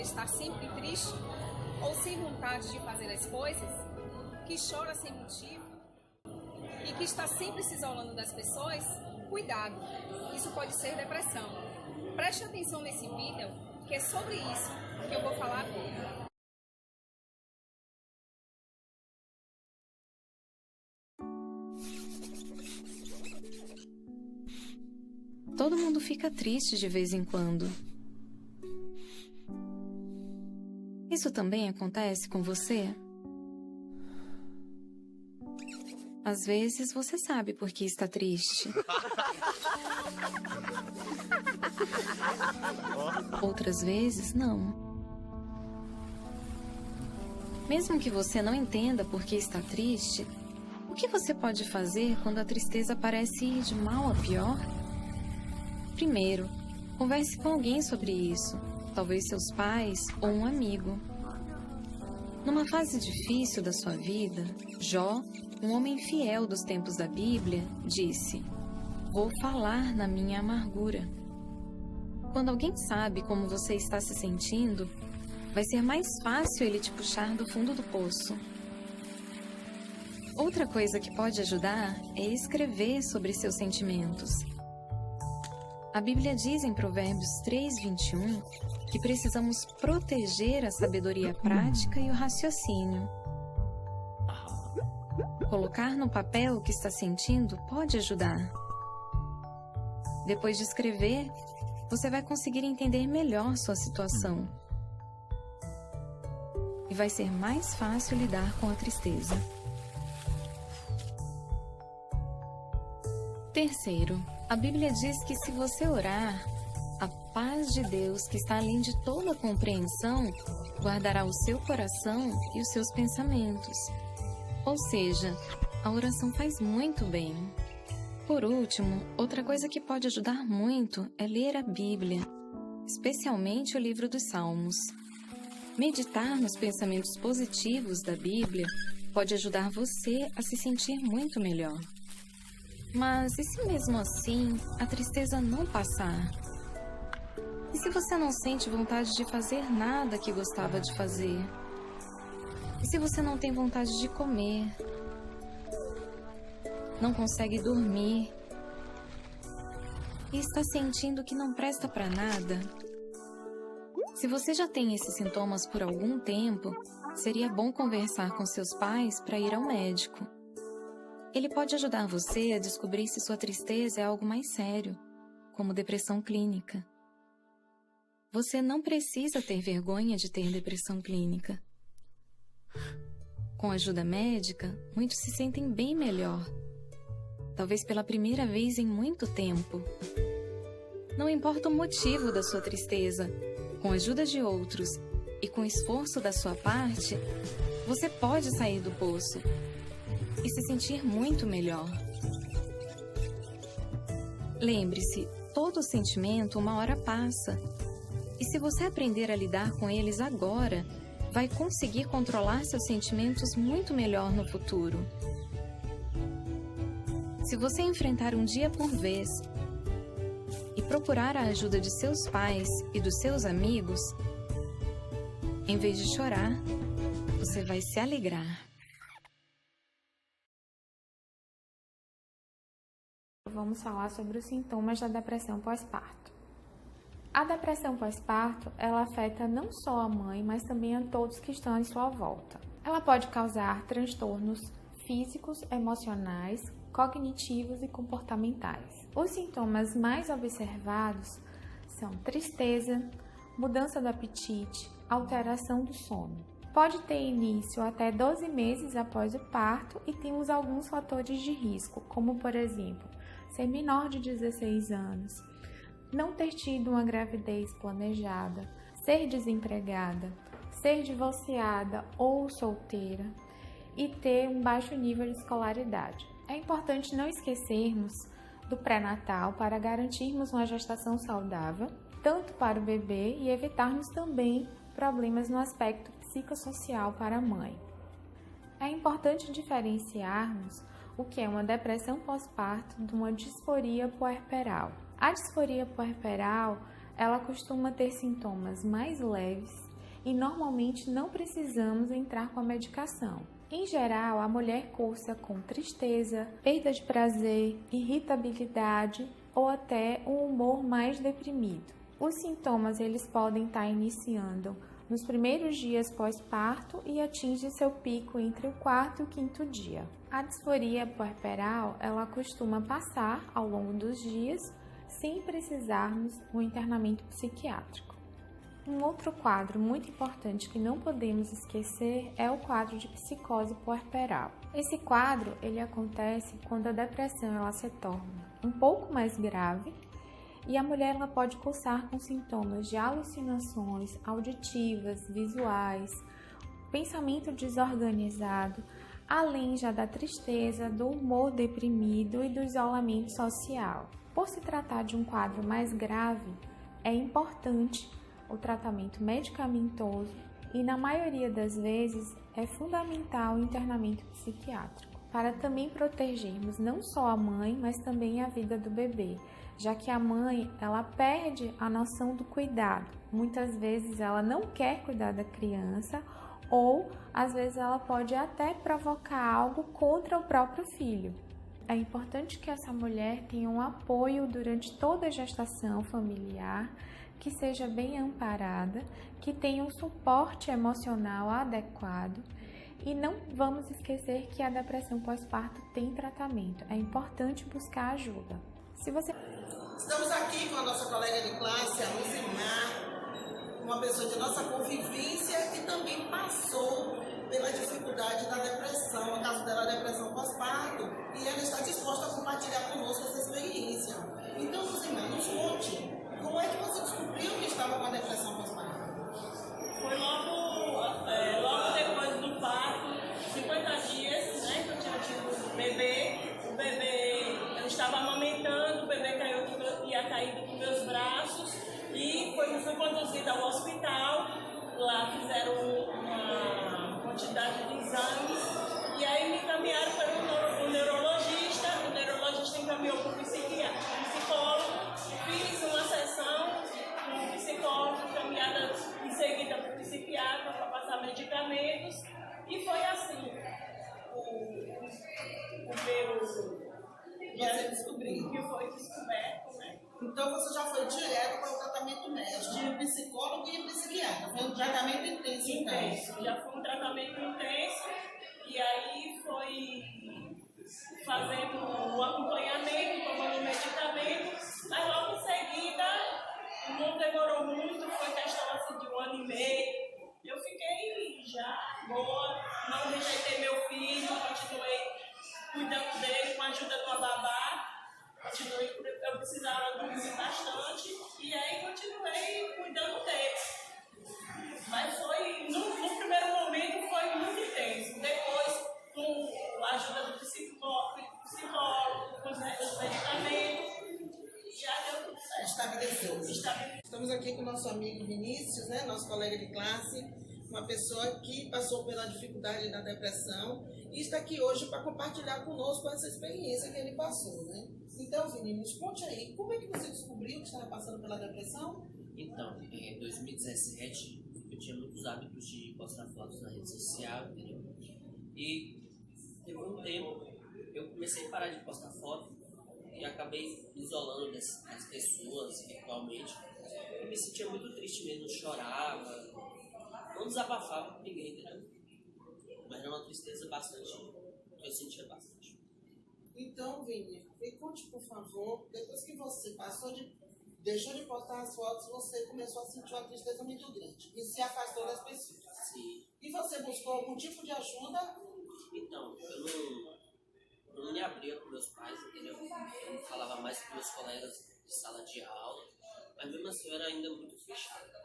está sempre triste ou sem vontade de fazer as coisas, que chora sem motivo e que está sempre se isolando das pessoas, cuidado, isso pode ser depressão. Preste atenção nesse vídeo, que é sobre isso que eu vou falar agora. Todo mundo fica triste de vez em quando. Isso também acontece com você? Às vezes você sabe por que está triste. Outras vezes, não. Mesmo que você não entenda por que está triste, o que você pode fazer quando a tristeza parece ir de mal a pior? Primeiro, converse com alguém sobre isso, talvez seus pais ou um amigo. Numa fase difícil da sua vida, Jó, um homem fiel dos tempos da Bíblia, disse: "Vou falar na minha amargura." Quando alguém sabe como você está se sentindo, vai ser mais fácil ele te puxar do fundo do poço. Outra coisa que pode ajudar é escrever sobre seus sentimentos. A Bíblia diz em Provérbios 3:21 que precisamos proteger a sabedoria prática e o raciocínio. Colocar no papel o que está sentindo pode ajudar. Depois de escrever, você vai conseguir entender melhor sua situação. E vai ser mais fácil lidar com a tristeza. Terceiro, a Bíblia diz que se você orar, a paz de Deus, que está além de toda compreensão, guardará o seu coração e os seus pensamentos. Ou seja, a oração faz muito bem. Por último, outra coisa que pode ajudar muito é ler a Bíblia, especialmente o livro dos Salmos. Meditar nos pensamentos positivos da Bíblia pode ajudar você a se sentir muito melhor. Mas e se mesmo assim a tristeza não passar? E se você não sente vontade de fazer nada que gostava de fazer? E se você não tem vontade de comer? Não consegue dormir? E está sentindo que não presta para nada? Se você já tem esses sintomas por algum tempo, seria bom conversar com seus pais para ir ao médico. Ele pode ajudar você a descobrir se sua tristeza é algo mais sério, como depressão clínica. Você não precisa ter vergonha de ter depressão clínica. Com ajuda médica, muitos se sentem bem melhor. Talvez pela primeira vez em muito tempo. Não importa o motivo da sua tristeza, com a ajuda de outros e com o esforço da sua parte, você pode sair do poço e se sentir muito melhor. Lembre-se, todo sentimento uma hora passa. E se você aprender a lidar com eles agora, vai conseguir controlar seus sentimentos muito melhor no futuro. Se você enfrentar um dia por vez e procurar a ajuda de seus pais e dos seus amigos, em vez de chorar, você vai se alegrar. Vamos falar sobre os sintomas da depressão pós-parto. A depressão pós-parto, ela afeta não só a mãe, mas também a todos que estão em sua volta. Ela pode causar transtornos físicos, emocionais, cognitivos e comportamentais. Os sintomas mais observados são tristeza, mudança do apetite, alteração do sono. Pode ter início até 12 meses após o parto e temos alguns fatores de risco, como por exemplo, ser menor de 16 anos, não ter tido uma gravidez planejada, ser desempregada, ser divorciada ou solteira e ter um baixo nível de escolaridade. É importante não esquecermos do pré-natal para garantirmos uma gestação saudável, tanto para o bebê e evitarmos também problemas no aspecto psicossocial para a mãe. É importante diferenciarmos o que é uma depressão pós-parto de uma disforia puerperal. A disforia puerperal, ela costuma ter sintomas mais leves e normalmente não precisamos entrar com a medicação. Em geral, a mulher cursa com tristeza, perda de prazer, irritabilidade ou até um humor mais deprimido. Os sintomas eles podem estar iniciando nos primeiros dias pós-parto e atinge seu pico entre o 4º e o 5º dia. A disforia puerperal, ela costuma passar ao longo dos dias sem precisarmos de um internamento psiquiátrico. Um outro quadro muito importante que não podemos esquecer é o quadro de psicose puerperal. Esse quadro ele acontece quando a depressão ela se torna um pouco mais grave e a mulher ela pode cursar com sintomas de alucinações auditivas, visuais, pensamento desorganizado, além já da tristeza, do humor deprimido e do isolamento social. Por se tratar de um quadro mais grave, é importante o tratamento medicamentoso e, na maioria das vezes, é fundamental o internamento psiquiátrico, para também protegermos não só a mãe, mas também a vida do bebê, já que a mãe ela perde a noção do cuidado. Muitas vezes ela não quer cuidar da criança ou, às vezes, ela pode até provocar algo contra o próprio filho. É importante que essa mulher tenha um apoio durante toda a gestação familiar, que seja bem amparada, que tenha um suporte emocional adequado. E não vamos esquecer que a depressão pós-parto tem tratamento. É importante buscar ajuda. Estamos aqui com a nossa colega de classe, a Luzimar, uma pessoa de nossa convivência que também passou pela dificuldade da depressão, no caso dela, a depressão pós-parto, e ela está disposta a compartilhar conosco essa experiência. Então, Luzimar, nos conte, como é que você descobriu que estava com a depressão pós-parto? Foi logo depois do parto, 50 dias, né, que eu tinha tido o bebê, eu estava amamentando, o bebê ia cair dos meus braços e fui conduzida ao hospital. Lá fizeram uma quantidade de exames e aí me encaminharam para o neurologista. O neurologista encaminhou para o psicólogo, fiz uma sessão com o psicólogo, encaminhada em seguida para o psiquiatra para passar medicamentos, e foi assim o meu... Você descobriu? Que foi descoberto, né? Então você já foi direto para o tratamento médico, de psicólogo e psiquiatra. Foi um tratamento intenso, então. Já foi um tratamento intenso, e aí foi fazendo o acompanhamento, tomando medicamento, mas logo em seguida não demorou muito, foi questão assim de 1 ano e meio. Eu fiquei já boa, não rejeitei meu filho, continuei cuidando dele com a ajuda de uma babá. Eu precisava dormir bastante e aí continuei cuidando dele. Mas foi, no primeiro momento foi muito intenso. Depois, com a ajuda do psicólogo, com os medicamentos, já deu tudo certo. Estabeleceu. Estamos aqui com o nosso amigo Vinícius, né, nosso colega de classe, uma pessoa que passou pela dificuldade da depressão e está aqui hoje para compartilhar conosco essa experiência que ele passou, né? Então, Vinícius, conte aí, como é que você descobriu que estava passando pela depressão? Então, em 2017, eu tinha muitos hábitos de postar fotos na rede social, entendeu? E teve um tempo, eu comecei a parar de postar foto e acabei me isolando das pessoas virtualmente. Eu me sentia muito triste mesmo, chorava, não desabafava com ninguém, entendeu? Mas era uma tristeza bastante, que eu sentia bastante. Então, Vini, me conte, por favor, depois que você deixou de postar as fotos, você começou a sentir uma tristeza muito grande e se afastou das pessoas. Sim. E você buscou algum tipo de ajuda? Então, eu não me abria com meus pais, entendeu? Eu não falava mais com meus colegas de sala de aula, mas mesmo assim eu era ainda muito fechado.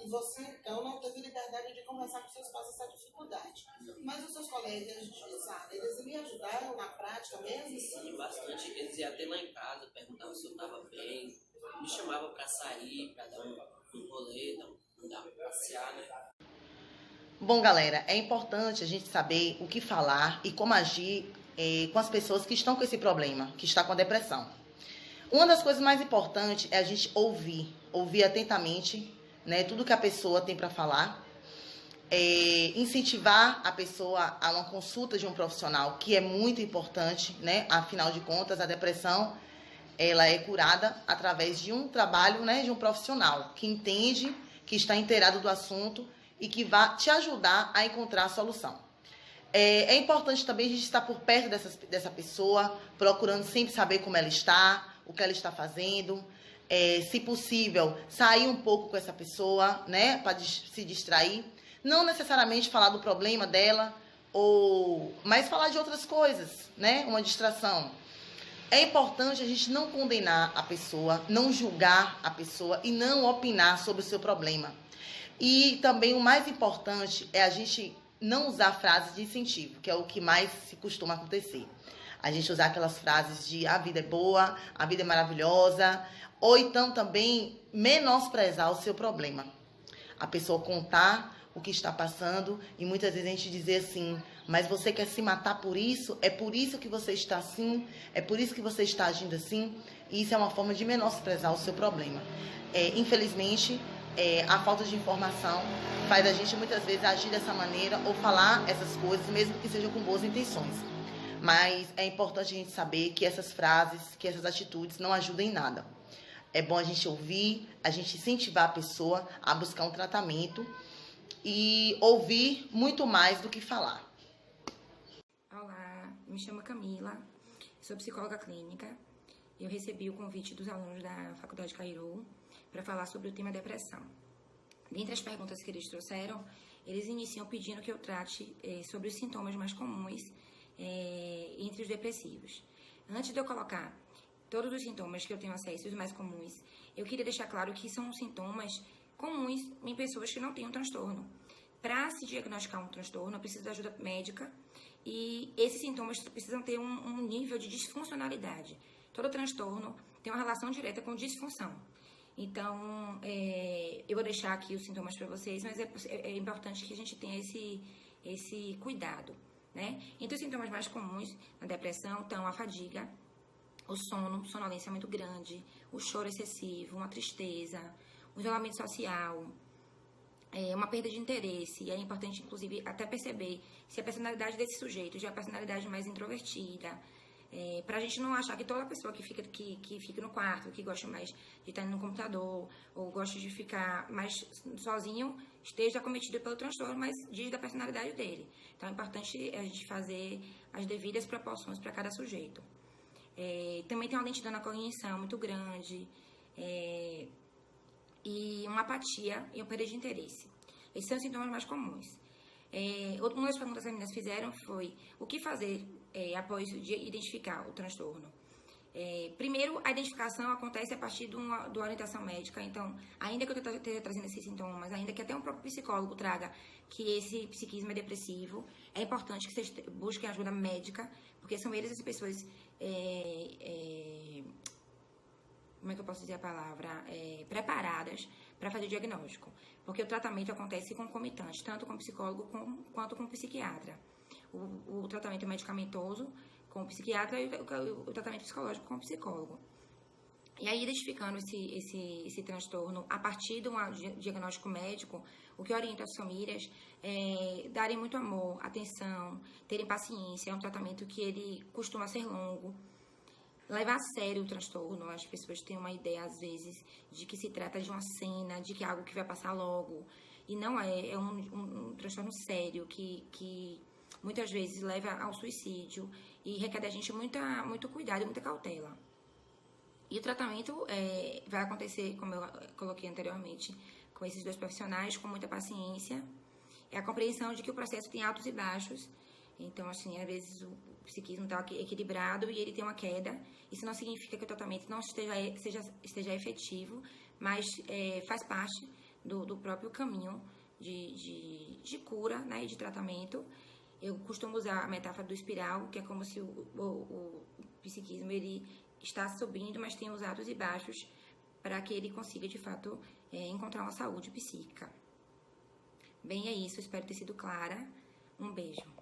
E você, então, não teve liberdade de conversar com seus pais essa dificuldade. Mas os seus colegas de sala, eles me ajudaram na prática mesmo? Sim, bastante. Eles iam até lá em casa, perguntavam se eu estava bem, me chamavam para sair, para dar um rolê, dar uma passeada. Bom, galera, é importante a gente saber o que falar e como agir com as pessoas que estão com esse problema, que está com a depressão. Uma das coisas mais importantes é a gente ouvir atentamente né, tudo que a pessoa tem para falar, incentivar a pessoa a uma consulta de um profissional, que é muito importante, né? Afinal de contas, a depressão ela é curada através de um trabalho, né, de um profissional que entende, que está inteirado do assunto e que vai te ajudar a encontrar a solução. É importante também a gente estar por perto dessa pessoa, procurando sempre saber como ela está, o que ela está fazendo, se possível, sair um pouco com essa pessoa, né, para se distrair. Não necessariamente falar do problema dela, mas falar de outras coisas, né, uma distração. É importante a gente não condenar a pessoa, não julgar a pessoa e não opinar sobre o seu problema. E também o mais importante é a gente não usar frases de incentivo, que é o que mais se costuma acontecer. A gente usar aquelas frases de a vida é boa, a vida é maravilhosa, ou então também menosprezar o seu problema. A pessoa contar o que está passando e muitas vezes a gente dizer assim, mas você quer se matar por isso? É por isso que você está assim? É por isso que você está agindo assim? E isso é uma forma de menosprezar o seu problema. Infelizmente, a falta de informação faz a gente muitas vezes agir dessa maneira ou falar essas coisas, mesmo que sejam com boas intenções. Mas é importante a gente saber que essas frases, que essas atitudes não ajudam em nada. É bom a gente ouvir, a gente incentivar a pessoa a buscar um tratamento e ouvir muito mais do que falar. Olá, me chamo Camila, sou psicóloga clínica. Eu recebi o convite dos alunos da Faculdade Cairu para falar sobre o tema depressão. Dentre as perguntas que eles trouxeram, eles iniciam pedindo que eu trate sobre os sintomas mais comuns entre os depressivos. Antes de eu colocar todos os sintomas que eu tenho acesso, os mais comuns, eu queria deixar claro que são sintomas comuns em pessoas que não têm um transtorno. Para se diagnosticar um transtorno, eu preciso da ajuda médica e esses sintomas precisam ter um nível de disfuncionalidade. Todo transtorno tem uma relação direta com disfunção. Então, eu vou deixar aqui os sintomas para vocês, mas é importante que a gente tenha esse cuidado, né? Entre os sintomas mais comuns na depressão estão a fadiga, o sono, sonolência muito grande, o choro excessivo, uma tristeza, o isolamento social, uma perda de interesse. E é importante, inclusive, até perceber se a personalidade desse sujeito já é a personalidade mais introvertida, pra gente não achar que toda pessoa que fica no quarto, que gosta mais de estar no computador, ou gosta de ficar mais sozinho, esteja acometido pelo transtorno, mas diz da personalidade dele. Então é importante a gente fazer as devidas proporções para cada sujeito. Também tem uma lentidão na cognição muito grande, e uma apatia e uma perda de interesse. Esses são os sintomas mais comuns. Uma das perguntas que as meninas fizeram foi o que fazer após identificar o transtorno. Primeiro, a identificação acontece a partir de uma orientação médica. Então, ainda que eu esteja trazendo esses sintomas, ainda que até um próprio psicólogo traga que esse psiquismo é depressivo, é importante que vocês busquem ajuda médica, porque são eles as pessoas, como é que eu posso dizer a palavra? Preparadas para fazer o diagnóstico. Porque o tratamento acontece concomitante, tanto com o psicólogo quanto com o psiquiatra. O tratamento medicamentoso com o psiquiatra e o tratamento psicológico com o psicólogo. E aí, identificando esse transtorno a partir de um diagnóstico médico, o que orienta as famílias é darem muito amor, atenção, terem paciência. É um tratamento que ele costuma ser longo. Levar a sério o transtorno. As pessoas têm uma ideia, às vezes, de que se trata de uma cena, de que é algo que vai passar logo. E não é um transtorno sério que muitas vezes leva ao suicídio e requer da gente muito cuidado e muita cautela. E o tratamento vai acontecer, como eu coloquei anteriormente, com esses dois profissionais, com muita paciência. É a compreensão de que o processo tem altos e baixos. Então, assim, às vezes o psiquismo está equilibrado e ele tem uma queda. Isso não significa que o tratamento não esteja efetivo, mas faz parte do próprio caminho de cura, né, e de tratamento. Eu costumo usar a metáfora do espiral, que é como se o psiquismo ele está subindo, mas tem os altos e baixos para que ele consiga, de fato, encontrar uma saúde psíquica. Bem, é isso. Espero ter sido clara. Um beijo.